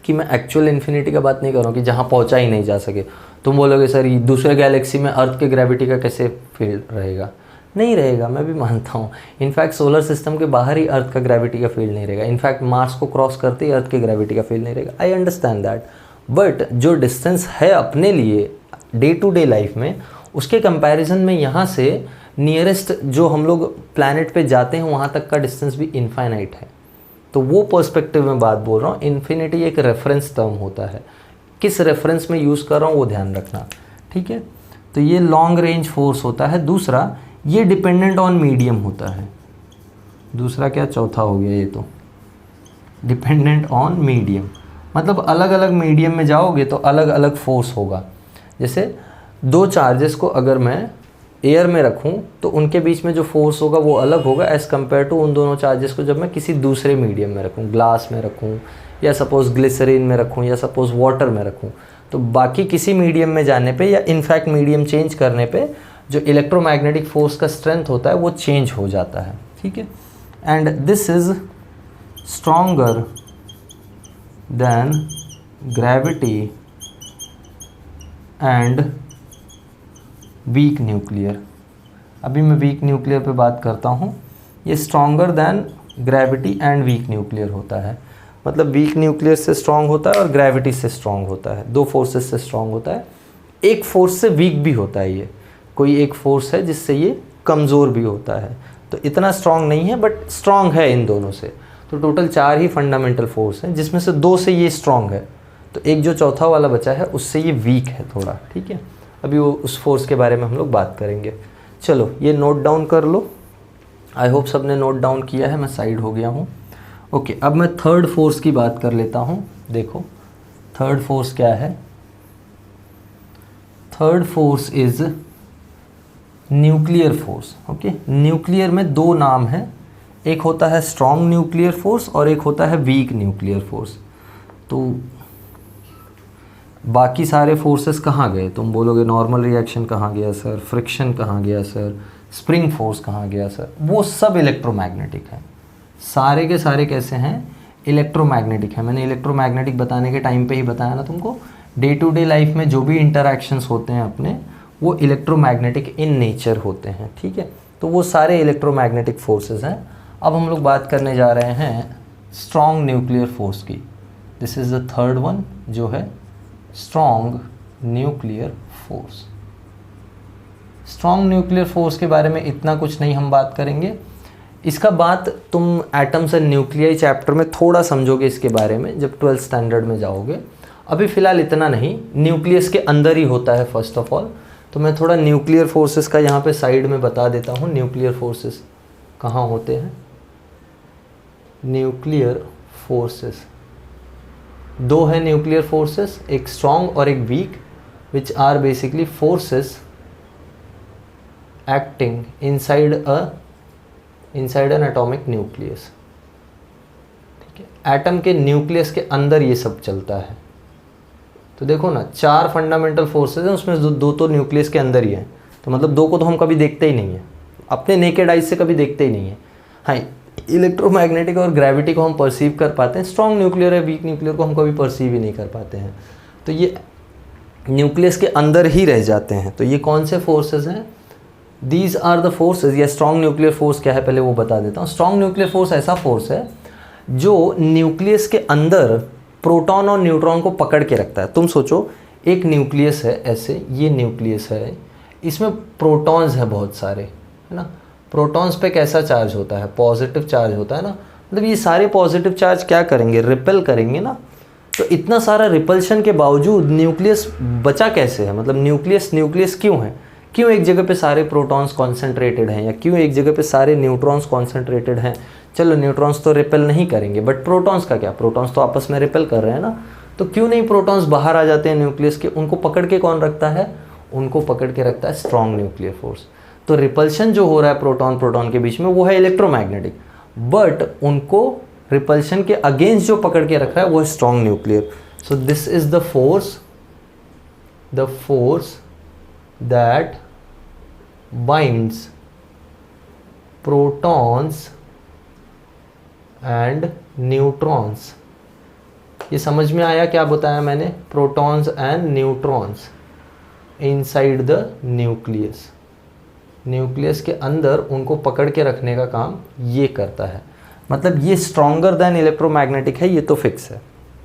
कि मैं एक्चुअल इन्फिनिटी का बात नहीं कर रहा हूँ कि जहाँ पहुँचा ही नहीं जा सके। तुम बोलोगे सर ये दूसरे गैलेक्सी में अर्थ के ग्रेविटी का कैसे फील्ड रहेगा, नहीं रहेगा, मैं भी मानता हूँ। इनफैक्ट सोलर सिस्टम के बाहर ही अर्थ का ग्रेविटी का फील्ड नहीं रहेगा। इनफैक्ट मार्स को क्रॉस करते ही अर्थ की ग्रेविटी का फील्ड नहीं रहेगा। आई अंडरस्टैंड दैट, बट जो डिस्टेंस है अपने लिए डे टू डे लाइफ में, उसके कंपैरिजन में यहाँ से नियरेस्ट जो हम लोग प्लैनेट पे जाते हैं वहाँ तक का डिस्टेंस भी इनफाइनाइट है। तो वो पर्सपेक्टिव में बात बोल रहा हूँ। इन्फिनिटी एक रेफरेंस टर्म होता है, किस रेफरेंस में यूज़ कर रहा हूँ वो ध्यान रखना। ठीक है, तो ये लॉन्ग रेंज फोर्स होता है। दूसरा, ये डिपेंडेंट ऑन मीडियम होता है। दूसरा क्या, चौथा हो गया ये तो, डिपेंडेंट ऑन मीडियम, मतलब अलग अलग मीडियम में जाओगे तो अलग अलग फोर्स होगा। जैसे दो चार्जेस को अगर मैं एयर में रखूं तो उनके बीच में जो फोर्स होगा वो अलग होगा एज़ कम्पेयर टू उन दोनों चार्जेस को जब मैं किसी दूसरे मीडियम में रखूं, ग्लास में रखूं या सपोज़ ग्लिसरीन में रखूं या सपोज़ वाटर में रखूं। तो बाकी किसी मीडियम में जाने पे या इनफैक्ट मीडियम चेंज करने पे जो इलेक्ट्रोमैग्नेटिक फोर्स का स्ट्रेंथ होता है वो चेंज हो जाता है। ठीक है, and this is stronger than gravity and weak nuclear. अभी मैं वीक न्यूक्लियर पे बात करता हूँ। ये stronger than gravity and weak nuclear होता है, मतलब वीक न्यूक्लियर से स्ट्रॉन्ग होता है और ग्रेविटी से स्ट्रॉन्ग होता है, दो फोर्सेस से स्ट्रॉन्ग होता है। एक फोर्स से वीक भी होता है, ये कोई एक फोर्स है जिससे ये कमज़ोर भी होता है। तो इतना स्ट्रॉन्ग नहीं है बट स्ट्रॉन्ग है इन दोनों से। तो टोटल 4 ही फंडामेंटल फोर्स हैं जिसमें से 2 से ये स्ट्रॉन्ग है, तो एक जो चौथा वाला बचा है उससे ये वीक है थोड़ा। ठीक है, अभी वो उस फोर्स के बारे में हम लोग बात करेंगे। चलो ये नोट डाउन कर लो। आई होप सब ने नोट डाउन किया है, मैं साइड हो गया हूँ। ओके, अब मैं थर्ड फोर्स की बात कर लेता हूँ। देखो थर्ड फोर्स क्या है। Third force is nuclear force. Okay, nuclear में 2 नाम है, एक होता है स्ट्रॉन्ग न्यूक्लियर फोर्स और एक होता है वीक न्यूक्लियर फोर्स। तो बाकी सारे फोर्सेस कहाँ गए? तुम बोलोगे नॉर्मल रिएक्शन कहाँ गया सर, फ्रिक्शन कहाँ गया सर, स्प्रिंग फोर्स कहाँ गया सर? वो सब इलेक्ट्रोमैग्नेटिक है, सारे के सारे कैसे हैं? इलेक्ट्रोमैग्नेटिक है। मैंने इलेक्ट्रोमैग्नेटिक बताने के टाइम पे ही बताया ना तुमको, डे टू डे लाइफ में जो भी इंटरैक्शंस होते हैं अपने, वो इलेक्ट्रोमैग्नेटिक इन नेचर होते हैं। ठीक है, तो वो सारे इलेक्ट्रोमैग्नेटिक फोर्सेस हैं। अब हम लोग बात करने जा रहे हैं स्ट्रॉन्ग न्यूक्लियर फोर्स की। This is the third one जो है strong nuclear force. Strong nuclear force के बारे में इतना कुछ नहीं हम बात करेंगे। इसका बात तुम एटम्स एंड न्यूक्लियाई चैप्टर में थोड़ा समझोगे इसके बारे में जब 12th स्टैंडर्ड में जाओगे। अभी फ़िलहाल इतना नहीं, न्यूक्लियस के अंदर ही होता है फर्स्ट ऑफ ऑल। तो मैं थोड़ा न्यूक्लियर फोर्सेस का यहाँ पे साइड में बता देता हूँ। न्यूक्लियर फोर्सेस कहाँ होते हैं, न्यूक्लियर फोर्सेस, दो है न्यूक्लियर फोर्सेस, एक स्ट्रॉन्ग और एक weak, which are basically forces acting inside an atomic nucleus. ठीक है, एटम के न्यूक्लियस के अंदर ये सब चलता है। तो देखो ना, चार फंडामेंटल फोर्सेस हैं, उसमें दो तो न्यूक्लियस के अंदर ही हैं, तो मतलब दो को तो हम कभी देखते ही नहीं है, अपने नेकेड आइज से कभी देखते ही नहीं है। हाँ, इलेक्ट्रोमैग्नेटिक और ग्रेविटी को हम परसीव कर पाते हैं, स्ट्रॉन्ग न्यूक्लियर है, वीक न्यूक्लियर को हम कभी परसीव ही नहीं कर पाते हैं। तो ये न्यूक्लियस के अंदर ही रह जाते हैं। तो ये कौन से फोर्सेस हैं? These are the forces. या स्ट्रॉन्ग न्यूक्लियर फोर्स क्या है पहले वो बता देता हूँ। स्ट्रॉन्ग न्यूक्लियर फोर्स ऐसा फोर्स है जो न्यूक्लियस के अंदर प्रोटॉन और न्यूट्रॉन को पकड़ के रखता है। तुम सोचो, एक न्यूक्लियस है, ऐसे ये न्यूक्लियस है, इसमें प्रोटॉन्स है बहुत सारे, है ना। प्रोटॉन्स पे कैसा चार्ज होता है? पॉजिटिव चार्ज होता है ना। मतलब ये सारे पॉजिटिव चार्ज क्या करेंगे? रिपेल करेंगे ना। तो इतना सारा रिपल्शन के बावजूद न्यूक्लियस बचा कैसे है? मतलब न्यूक्लियस क्यों है? क्यों एक जगह पे सारे प्रोटॉन्स कॉन्सेंट्रेटेड हैं, या क्यों एक जगह पे सारे न्यूट्रॉन्स कॉन्सेंट्रेटेड हैं? चलो, न्यूट्रॉन्स तो रिपेल नहीं करेंगे, बट प्रोटॉन्स का क्या? प्रोटॉन्स तो आपस में रिपेल कर रहे हैं ना। तो क्यों नहीं प्रोटॉन्स बाहर आ जाते हैं न्यूक्लियस के? उनको पकड़ के कौन रखता है? उनको पकड़ के रखता है स्ट्रॉन्ग न्यूक्लियर फोर्स। तो रिपल्शन जो हो रहा है प्रोटॉन के बीच में, वो है इलेक्ट्रोमैग्नेटिक, बट उनको रिपल्शन के अगेंस्ट जो पकड़ के रख रहा है वो है strong nuclear. So this is the force that binds protons and neutrons. ये समझ में आया क्या बताया मैंने? Protons and neutrons inside the nucleus. Nucleus के अंदर उनको पकड़ के रखने का काम ये करता है। मतलब ये स्ट्रॉन्गर देन इलेक्ट्रोमैग्नेटिक है, ये तो फिक्स है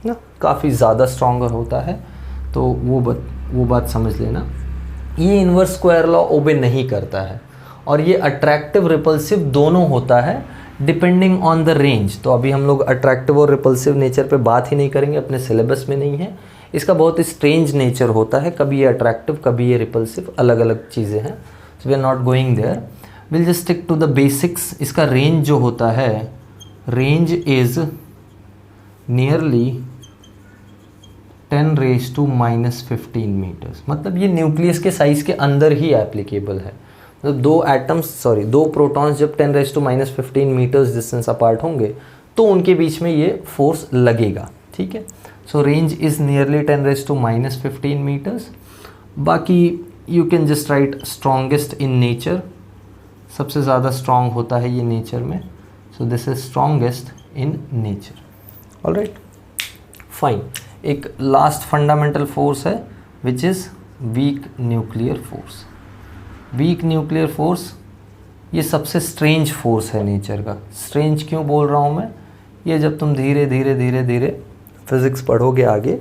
ना, काफ़ी ज़्यादा स्ट्रॉन्गर होता है। तो वो बात समझ लेना। ये इन्वर्स स्क्वायर लॉ ओबे नहीं करता है, और ये अट्रैक्टिव रिपल्सिव दोनों होता है डिपेंडिंग ऑन द रेंज। तो अभी हम लोग अट्रैक्टिव और रिपल्सिव नेचर पे बात ही नहीं करेंगे, अपने सिलेबस में नहीं है। इसका बहुत स्ट्रेंज नेचर होता है, कभी ये अट्रैक्टिव कभी ये रिपल्सिव, अलग अलग चीज़ें हैं। So we are not going there, will just stick to the basics. इसका रेंज जो होता है, रेंज इज नियरली 10⁻⁻15 मीटर्स। मतलब ये न्यूक्लियस के साइज के अंदर ही एप्लीकेबल है। मतलब दो प्रोटॉन्स जब 10⁻⁻15 मीटर्स डिस्टेंस अपार्ट होंगे तो उनके बीच में ये फोर्स लगेगा। ठीक है, so range is nearly 10⁻⁻15 metres. बाकी you can just write strongest in nature, सबसे ज़्यादा स्ट्रॉन्ग होता है ये नेचर में। So this is strongest in nature. Alright, fine. एक लास्ट फंडामेंटल फोर्स है which is weak nuclear force. Weak nuclear force ये सबसे स्ट्रेंज फोर्स है नेचर का। स्ट्रेंज क्यों बोल रहा हूँ मैं? ये जब तुम धीरे धीरे फिज़िक्स पढ़ोगे आगे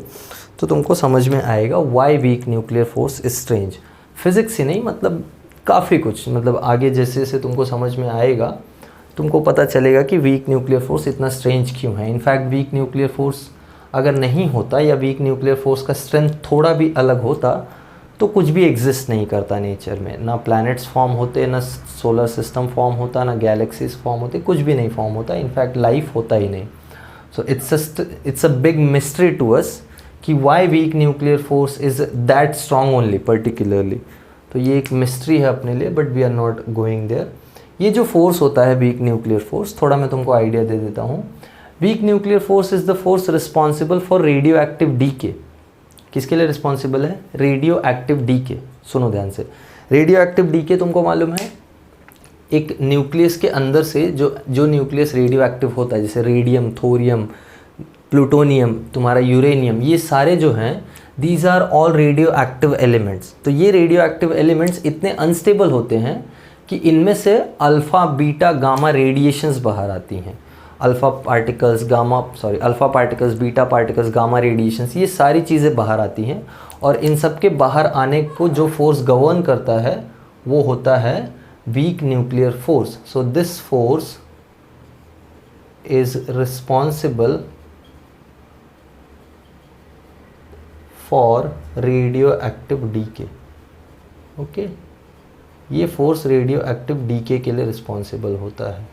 तो तुमको समझ में आएगा why weak nuclear force is strange. Physics ही नहीं, मतलब काफ़ी कुछ, मतलब आगे जैसे जैसे तुमको समझ में आएगा तुमको पता चलेगा कि वीक न्यूक्लियर फोर्स इतना स्ट्रेंज क्यों है। इनफैक्ट वीक न्यूक्लियर फोर्स अगर नहीं होता, या वीक न्यूक्लियर फोर्स का स्ट्रेंथ थोड़ा भी अलग होता, तो कुछ भी एग्जिस्ट नहीं करता नेचर में। ना प्लैनेट्स फॉर्म होते, ना सोलर सिस्टम फॉर्म होता, ना गैलेक्सीज फॉर्म होते, कुछ भी नहीं फॉर्म होता। इनफैक्ट लाइफ होता ही नहीं। So it's a big mystery to us कि why weak nuclear force is that strong only particularly. तो ये एक मिस्ट्री है अपने लिए, but we are not going there. ये जो फोर्स होता है वीक न्यूक्लियर फोर्स, थोड़ा मैं तुमको आइडिया दे देता हूँ। Weak nuclear force is the force responsible for radioactive decay. किसके लिए रिस्पॉन्सिबल है? Radioactive decay. सुनो ध्यान से, रेडियो एक्टिव डीके तुमको मालूम है, एक न्यूक्लियस के अंदर से जो न्यूक्लियस रेडियो एक्टिव होता है, जैसे रेडियम, थोरियम, प्लूटोनियम, तुम्हारा यूरेनियम, ये सारे जो हैं these are all radioactive elements. तो ये रेडियो एक्टिव एलिमेंट्स इतने अनस्टेबल होते हैं कि इनमें से अल्फ़ा, बीटा, गामा रेडिएशंस बाहर आती हैं। Alpha particles, beta particles, gamma radiations, ये सारी चीज़ें बाहर आती हैं। और इन सब के बाहर आने को जो फोर्स गवर्न करता है वो होता है weak nuclear force. So this force is responsible for radioactive decay. Okay, ये फोर्स रेडियो एक्टिव डीके के लिए रिस्पॉन्सिबल होता है।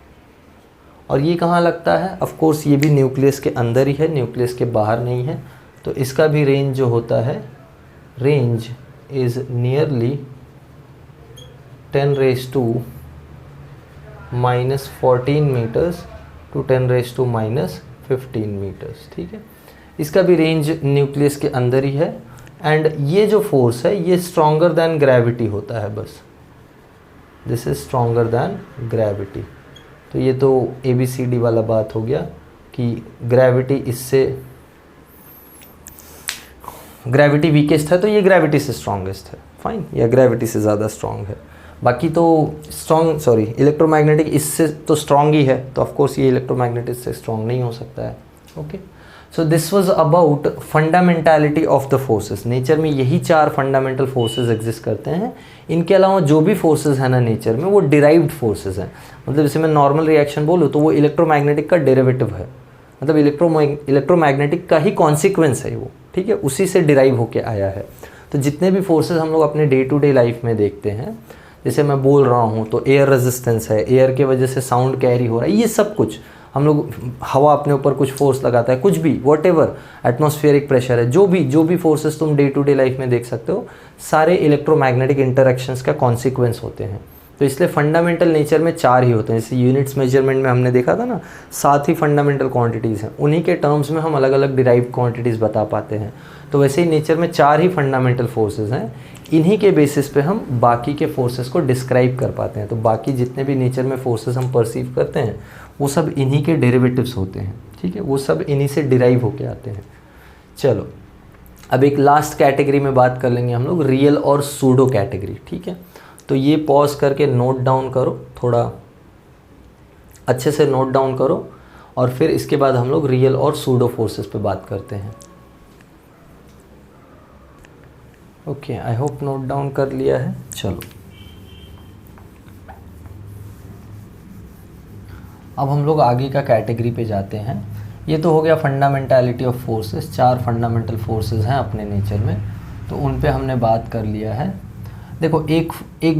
और ये कहाँ लगता है, ऑफ कोर्स ये भी न्यूक्लियस के अंदर ही है, न्यूक्लियस के बाहर नहीं है। तो इसका भी रेंज जो होता है, range is nearly 10⁻⁻14 metres to 10⁻⁻15 metres, ठीक है। इसका भी रेंज न्यूक्लियस के अंदर ही है। एंड ये जो फोर्स है ये स्ट्रॉन्गर दैन ग्रेविटी होता है, बस this is stronger than gravity. तो ये तो ABCD वाला बात हो गया कि ग्रेविटी इससे, ग्रेविटी वीकेस्ट है तो ये ग्रेविटी से स्ट्रॉन्गेस्ट है, फाइन, या ग्रेविटी से ज़्यादा स्ट्रॉन्ग है। बाकी तो इलेक्ट्रोमैग्नेटिक इससे तो स्ट्रॉन्ग ही है, तो ऑफकोर्स ये इलेक्ट्रोमैग्नेटिक से स्ट्रॉन्ग नहीं हो सकता है। Okay, so this was about fundamentality of the forces. Nature में यही 4 फंडामेंटल फोर्सेस एग्जिस्ट करते हैं। इनके अलावा जो भी फोर्सेस हैं ना नेचर में, वो डिराइव्ड फोर्सेस हैं। मतलब जैसे मैं नॉर्मल रिएक्शन बोलूँ तो वो इलेक्ट्रोमैग्नेटिक का डेरिवेटिव है, मतलब इलेक्ट्रोमैग्नेटिक का ही कॉन्सिक्वेंस है वो, ठीक है, उसी से डिराइव होके आया है। तो जितने भी फोर्सेस हम लोग अपने डे टू डे लाइफ में देखते हैं, जैसे मैं बोल रहा हूँ तो एयर रेजिस्टेंस है, एयर के वजह से साउंड कैरी हो रहा है, ये सब कुछ हम लोग, हवा अपने ऊपर कुछ फोर्स लगाता है, कुछ भी, व्हाटएवर, एटमॉस्फेरिक प्रेशर है, जो भी फोर्सेस तुम डे टू डे लाइफ में देख सकते हो, सारे इलेक्ट्रोमैग्नेटिक इंटरेक्शंस का कॉन्सिक्वेंस होते हैं। तो इसलिए फंडामेंटल नेचर में 4 ही होते हैं। जैसे यूनिट्स मेजरमेंट में हमने देखा था ना, 7 ही फंडामेंटल क्वांटिटीज़ हैं, उन्हीं के टर्म्स में हम अलग अलग डिराइव्ड क्वांटिटीज़ बता पाते हैं। तो वैसे ही नेचर में 4 ही फंडामेंटल फोर्सेस हैं, इन्हीं के बेसिस पे हम बाकी के फोर्सेस को डिस्क्राइब कर पाते हैं। तो बाकी जितने भी नेचर में फोर्सेस हम परसीव करते हैं वो सब इन्हीं के डेरिवेटिव्स होते हैं, ठीक है, वो सब इन्हीं से डिराइव होके आते हैं। चलो अब एक लास्ट कैटेगरी में बात कर लेंगे हम लोग, रियल और सूडो कैटेगरी, ठीक है। तो ये पॉज करके नोट डाउन करो, थोड़ा अच्छे से नोट डाउन करो, और फिर इसके बाद हम लोग रियल और सूडो फोर्सेस पे बात करते हैं। Okay, I hope note down कर लिया है। चलो अब हम लोग आगे का कैटेगरी पे जाते हैं। ये तो हो गया फंडामेंटालिटी ऑफ फोर्सेस, 4 फंडामेंटल फोर्सेस हैं अपने नेचर में, तो उन पे हमने बात कर लिया है। देखो एक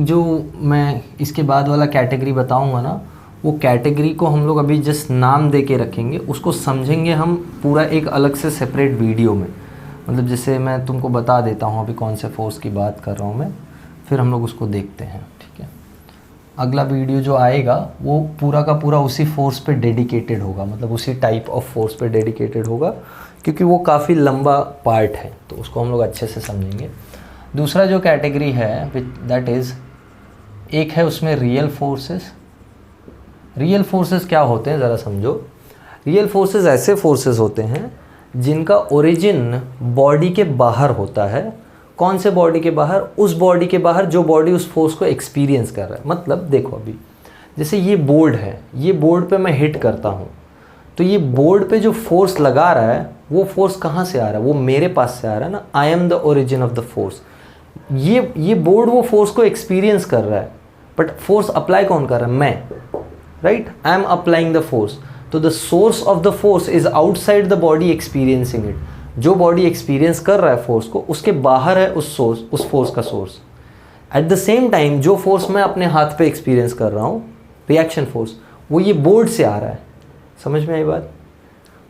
जो मैं इसके बाद वाला कैटेगरी बताऊंगा ना, वो कैटेगरी को हम लोग अभी जस्ट नाम दे के रखेंगे, उसको समझेंगे हम पूरा एक अलग से सेपरेट वीडियो में। मतलब जैसे मैं तुमको बता देता हूँ अभी कौन से फोर्स की बात कर रहा हूँ मैं, फिर हम लोग उसको देखते हैं, ठीक है। अगला वीडियो जो आएगा वो पूरा का पूरा उसी फोर्स पे डेडिकेटेड होगा, मतलब उसी टाइप ऑफ फोर्स पे डेडिकेटेड होगा, क्योंकि वो काफ़ी लंबा पार्ट है, तो उसको हम लोग अच्छे से समझेंगे। दूसरा जो कैटेगरी है दैट इज़, एक है उसमें रियल फोर्सेस। रियल फोर्सेस क्या होते हैं ज़रा समझो। रियल फोर्सेस ऐसे फोर्सेस होते हैं जिनका ओरिजिन बॉडी के बाहर होता है। कौन से बॉडी के बाहर? उस बॉडी के बाहर जो बॉडी उस फोर्स को एक्सपीरियंस कर रहा है। मतलब देखो अभी जैसे ये बोर्ड है, ये बोर्ड पे मैं हिट करता हूँ, तो ये बोर्ड पे जो फोर्स लगा रहा है वो फोर्स कहाँ से आ रहा है? वो मेरे पास से आ रहा है ना। I am the origin of the force. ये बोर्ड वो फोर्स को एक्सपीरियंस कर रहा है, बट फोर्स अप्लाई कौन कर रहा है? मैं, right? I am applying the force. तो the source of the force is outside the body experiencing it. जो बॉडी एक्सपीरियंस कर रहा है फोर्स को, उसके बाहर है उस फोर्स का source. At the same time जो फोर्स मैं अपने हाथ पे एक्सपीरियंस कर रहा हूँ, रिएक्शन फोर्स, वो ये बोर्ड से आ रहा है। समझ में आई बात?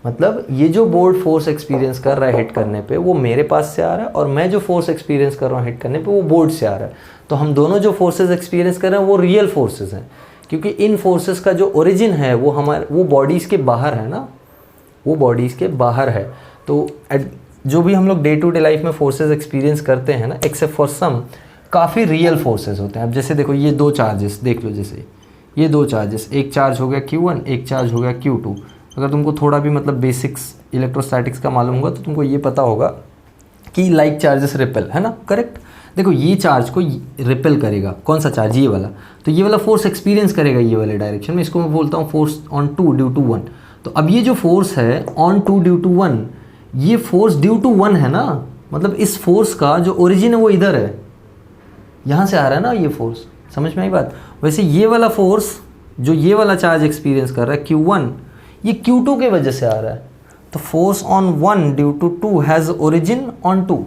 मतलब ये जो बोर्ड फोर्स एक्सपीरियंस कर रहा है हिट करने पे, वो मेरे पास से आ रहा है, और मैं जो फोर्स एक्सपीरियंस कर रहा हूँ हिट करने पे, वो बोर्ड से आ रहा है। तो हम दोनों जो फोर्सेस एक्सपीरियंस कर रहे हैं वो रियल फोर्सेस हैं, क्योंकि इन फोर्सेस का जो ओरिजिन है वो बॉडीज़ के बाहर है ना, वो बॉडीज़ के बाहर है। तो जो भी हम लोग डे टू डे लाइफ में फोर्सेस एक्सपीरियंस करते हैं ना, एक्सेप्ट फॉर सम, काफ़ी रियल फोर्सेस होते हैं। अब जैसे देखो ये 2 चार्जेस देख लो, जैसे ये 2 चार्जेस, एक चार्ज हो गया Q1, एक चार्ज हो गया Q2। अगर तुमको थोड़ा भी मतलब बेसिक्स इलेक्ट्रोस्टैटिक्स का मालूम होगा तो तुमको ये पता होगा कि लाइक चार्जेस रिपेल, है ना, करेक्ट। देखो ये चार्ज को रिपेल करेगा, कौन सा चार्ज? ये वाला। तो ये वाला फोर्स एक्सपीरियंस करेगा ये वाले डायरेक्शन में, इसको मैं बोलता हूँ फोर्स ऑन 2 ड्यू टू 1। तो अब ये जो फोर्स है ऑन 2 ड्यू टू 1, ये फोर्स ड्यू टू 1 है ना, मतलब इस फोर्स का जो ओरिजिन है वो इधर है, यहाँ से आ रहा है ना ये फोर्स। समझ में आई बात? वैसे ये वाला फोर्स जो ये वाला चार्ज एक्सपीरियंस कर रहा है Q1, ये Q2 के वजह से आ रहा है। तो force on 1 due to 2 has origin on 2।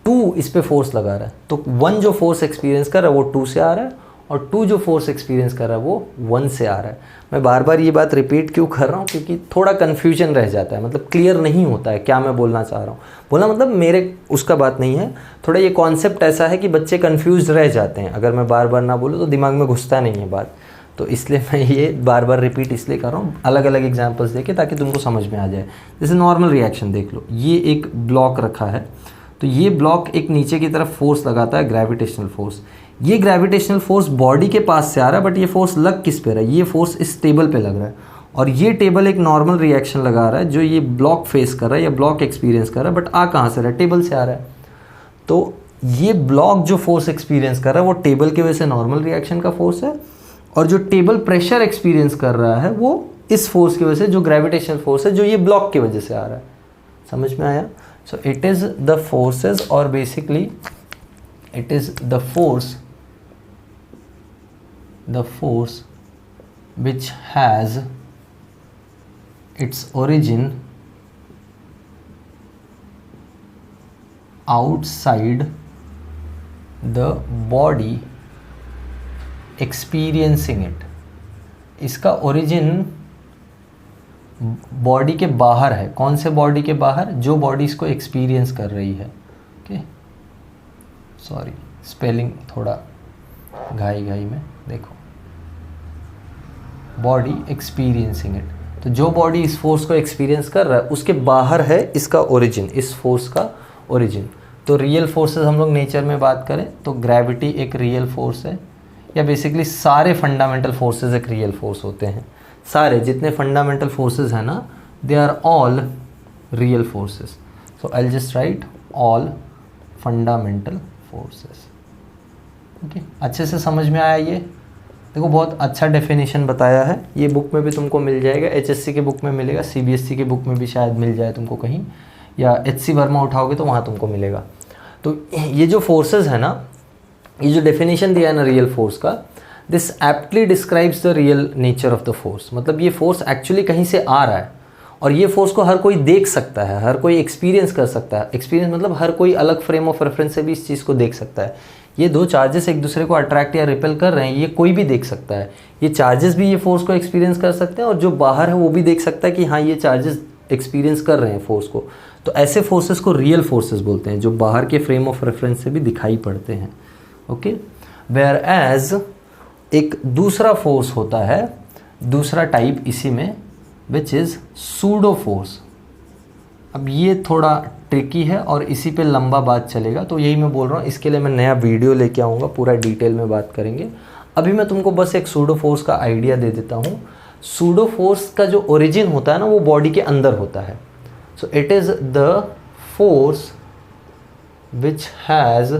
2 इस पे फोर्स लगा रहा है, तो 1 जो फोर्स एक्सपीरियंस कर रहा है वो 2 से आ रहा है, और 2 जो फोर्स एक्सपीरियंस कर रहा है वो 1 से आ रहा है। मैं बार बार ये बात रिपीट क्यों कर रहा हूँ, क्योंकि थोड़ा कन्फ्यूजन रह जाता है, मतलब क्लियर नहीं होता है क्या मैं बोलना चाह रहा हूँ। बोलना मतलब मेरे उसका बात नहीं है, थोड़ा ये कॉन्सेप्ट ऐसा है कि बच्चे कन्फ्यूज रह जाते हैं। अगर मैं बार बार ना बोलूँ तो दिमाग में घुसता नहीं है बात, तो इसलिए मैं ये बार बार रिपीट इसलिए कर रहा हूँ अलग अलग एग्जांपल्स देके, ताकि तुमको समझ में आ जाए। जैसे नॉर्मल रिएक्शन देख लो, ये एक ब्लॉक रखा है, तो ये ब्लॉक एक नीचे की तरफ फोर्स लगाता है, ग्रेविटेशनल फोर्स। ये ग्रेविटेशनल फोर्स बॉडी के पास से आ रहा है, बट ये फोर्स लग किस पे रहा है, ये फोर्स इस टेबल पे लग रहा है, और ये टेबल एक नॉर्मल रिएक्शन लगा रहा है जो ये ब्लॉक फेस कर रहा है या ब्लॉक एक्सपीरियंस कर रहा है, बट आ कहाँ से रहा है, टेबल से आ रहा है। तो ये ब्लॉक जो फोर्स एक्सपीरियंस कर रहा है वो टेबल की वजह से नॉर्मल रिएक्शन का फोर्स है, और जो टेबल प्रेशर एक्सपीरियंस कर रहा है वो इस फोर्स की वजह से, जो ग्रेविटेशनल फोर्स है जो ये ब्लॉक की वजह से आ रहा है। समझ में आया? So it is the forces, और basically it is the force which has its origin outside the body experiencing it। इसका ओरिजिन बॉडी के बाहर है। कौन से बॉडी के बाहर? जो बॉडी इसको एक्सपीरियंस कर रही है। ओके, सॉरी स्पेलिंग थोड़ा घाई में, देखो बॉडी एक्सपीरियंसिंग इट, तो जो बॉडी इस फोर्स को एक्सपीरियंस कर रहा है उसके बाहर है इसका ओरिजिन, इस फोर्स का ओरिजिन। तो रियल फोर्सेस हम लोग नेचर में बात करें तो ग्रेविटी एक रियल फोर्स है, या बेसिकली सारे फंडामेंटल फोर्सेस एक रियल फोर्स होते हैं। सारे जितने फंडामेंटल फोर्सेस हैं ना, they are all real forces. So I will just write all fundamental forces. Okay, अच्छे से समझ में आया ये? देखो बहुत अच्छा डेफिनेशन बताया है, ये बुक में भी तुमको मिल जाएगा, HSC के बुक में मिलेगा, CBSE के बुक में भी शायद मिल जाए तुमको कहीं, या HC वर्मा उठाओगे तो वहाँ तुमको मिलेगा। तो ये जो फोर्सेस है ना, ये जो डेफिनेशन दिया है ना रियल फोर्स का, this aptly describes the real nature of the force. मतलब ये फोर्स एक्चुअली कहीं से आ रहा है, और ये फोर्स को हर कोई देख सकता है, हर कोई एक्सपीरियंस कर सकता है। एक्सपीरियंस मतलब हर कोई अलग फ्रेम ऑफ रेफरेंस से भी इस चीज़ को देख सकता है। ये दो चार्जेस एक दूसरे को अट्रैक्ट या रिपेल कर रहे हैं, ये कोई भी देख सकता है। ये चार्जेस भी ये फोर्स को एक्सपीरियंस कर सकते हैं, और जो बाहर है वो भी देख सकता है कि हाँ ये चार्जेस एक्सपीरियंस कर रहे हैं फोर्स को। तो ऐसे फोर्सेस को रियल फोर्सेस बोलते हैं, जो बाहर के फ्रेम ऑफ रेफरेंस से भी दिखाई पड़ते हैं। ओके, वेयर एज एक दूसरा फोर्स होता है, दूसरा टाइप इसी में, विच इज़ सूडो फोर्स। अब ये थोड़ा ट्रिकी है और इसी पे लंबा बात चलेगा, तो यही मैं बोल रहा हूँ, इसके लिए मैं नया वीडियो लेके आऊँगा, पूरा डिटेल में बात करेंगे। अभी मैं तुमको बस एक सूडो फोर्स का आइडिया दे देता हूँ। सूडो फोर्स का जो ओरिजिन होता है ना, वो बॉडी के अंदर होता है। सो it is the force which has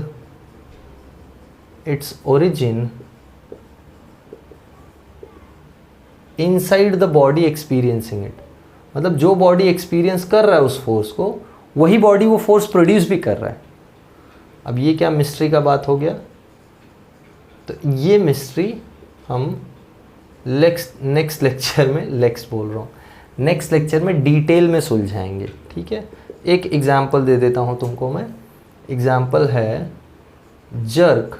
its origin inside the body experiencing it. मतलब जो बॉडी एक्सपीरियंस कर रहा है उस फोर्स को, वही बॉडी वो फोर्स प्रोड्यूस भी कर रहा है। अब ये क्या मिस्ट्री का बात हो गया? तो ये मिस्ट्री हम नेक्स्ट लेक्चर में, नेक्स्ट लेक्चर में डिटेल में सुलझाएंगे, ठीक है। एक एग्जाम्पल दे देता हूँ तुमको मैं। एग्जाम्पल है जर्क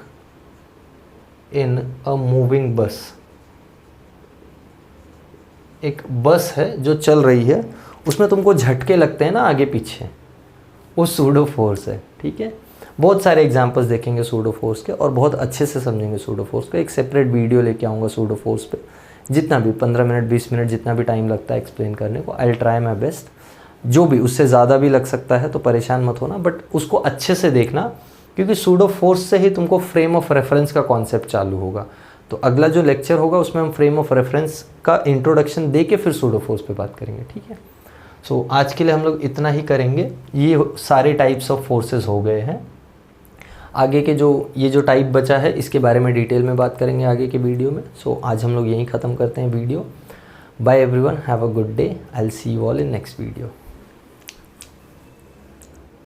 इन अ मूविंग बस। एक बस है जो चल रही है, उसमें तुमको झटके लगते हैं ना आगे पीछे, वो सूडो फोर्स है, ठीक है। बहुत सारे एग्जांपल्स देखेंगे सूडो फोर्स के, और बहुत अच्छे से समझेंगे सूडो फोर्स का। एक सेपरेट वीडियो लेके आऊँगा सूडो फोर्स पे, जितना भी 15 मिनट 20 मिनट जितना भी टाइम लगता है एक्सप्लेन करने को, I will try my best. जो भी उससे ज़्यादा भी लग सकता है तो परेशान मत होना, बट उसको अच्छे से देखना, क्योंकि सूडो फोर्स से ही तुमको फ्रेम ऑफ रेफरेंस का कॉन्सेप्ट चालू होगा। तो अगला जो लेक्चर होगा उसमें हम फ्रेम ऑफ रेफरेंस का इंट्रोडक्शन दे के फिर सूडो फोर्स पे बात करेंगे, ठीक है। सो आज के लिए हम लोग इतना ही करेंगे। ये सारे टाइप्स ऑफ फोर्सेस हो गए हैं। आगे के ये जो टाइप बचा है इसके बारे में डिटेल में बात करेंगे आगे के वीडियो में। सो आज हम लोग यहीं ख़त्म करते हैं video. Bye everyone, have a good day. I will see you all in next video.